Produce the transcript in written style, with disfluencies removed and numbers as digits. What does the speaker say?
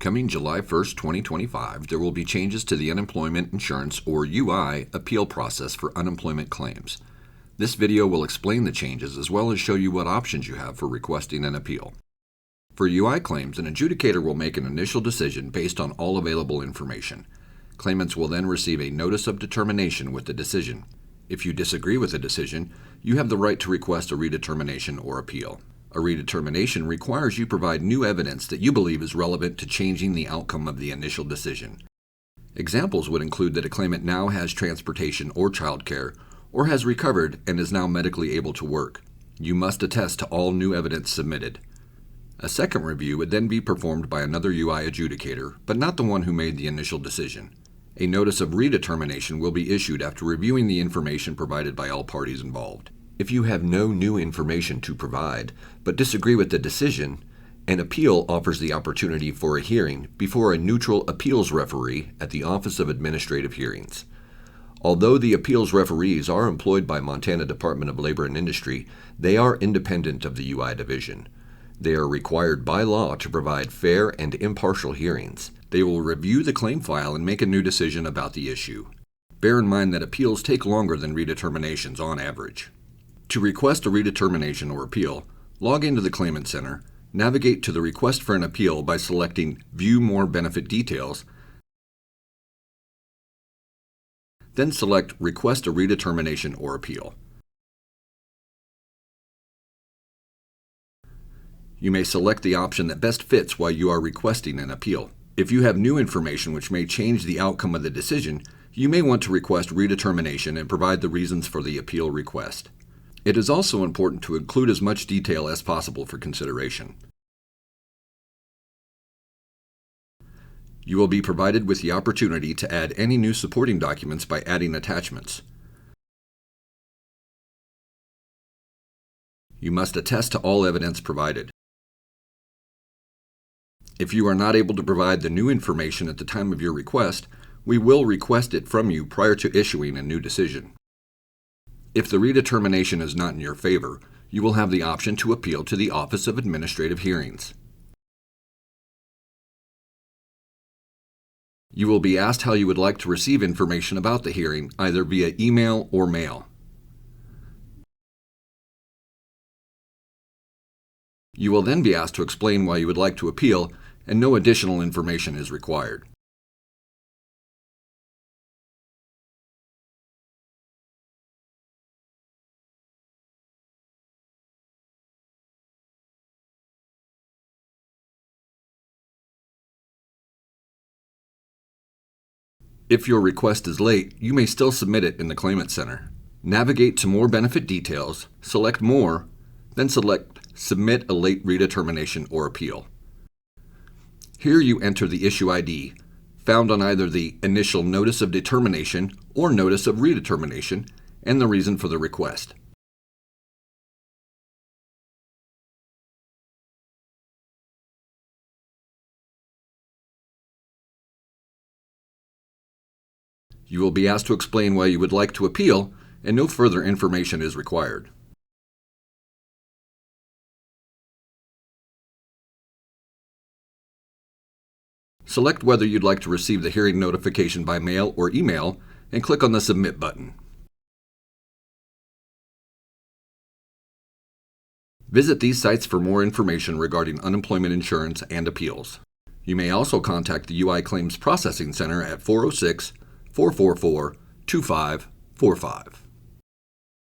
Coming July 1st, 2025, there will be changes to the Unemployment Insurance, or UI, appeal process for unemployment claims. This video will explain the changes as well as show you what options you have for requesting an appeal. For UI claims, an adjudicator will make an initial decision based on all available information. Claimants will then receive a notice of determination with the decision. If you disagree with the decision, you have the right to request a redetermination or appeal. A redetermination requires you provide new evidence that you believe is relevant to changing the outcome of the initial decision. Examples would include that a claimant now has transportation or childcare, or has recovered and is now medically able to work. You must attest to all new evidence submitted. A second review would then be performed by another UI adjudicator, but not the one who made the initial decision. A notice of redetermination will be issued after reviewing the information provided by all parties involved. If you have no new information to provide, but disagree with the decision, an appeal offers the opportunity for a hearing before a neutral appeals referee at the Office of Administrative Hearings. Although the appeals referees are employed by Montana Department of Labor and Industry, they are independent of the UI division. They are required by law to provide fair and impartial hearings. They will review the claim file and make a new decision about the issue. Bear in mind that appeals take longer than redeterminations on average. To request a redetermination or appeal, log into the Claimant Center, navigate to the Request for an Appeal by selecting View More Benefit Details, then select Request a Redetermination or Appeal. You may select the option that best fits while you are requesting an appeal. If you have new information which may change the outcome of the decision, you may want to request redetermination and provide the reasons for the appeal request. It is also important to include as much detail as possible for consideration. You will be provided with the opportunity to add any new supporting documents by adding attachments. You must attest to all evidence provided. If you are not able to provide the new information at the time of your request, we will request it from you prior to issuing a new decision. If the redetermination is not in your favor, you will have the option to appeal to the Office of Administrative Hearings. You will be asked how you would like to receive information about the hearing, either via email or mail. You will then be asked to explain why you would like to appeal, and no additional information is required. If your request is late, you may still submit it in the Claimant Center. Navigate to More Benefit Details, select More, then select Submit a Late Redetermination or Appeal. Here you enter the issue ID, found on either the initial Notice of Determination or Notice of Redetermination, and the reason for the request. You will be asked to explain why you would like to appeal, and no further information is required. Select whether you'd like to receive the hearing notification by mail or email, and click on the Submit button. Visit these sites for more information regarding unemployment insurance and appeals. You may also contact the UI Claims Processing Center at 406-444-2545.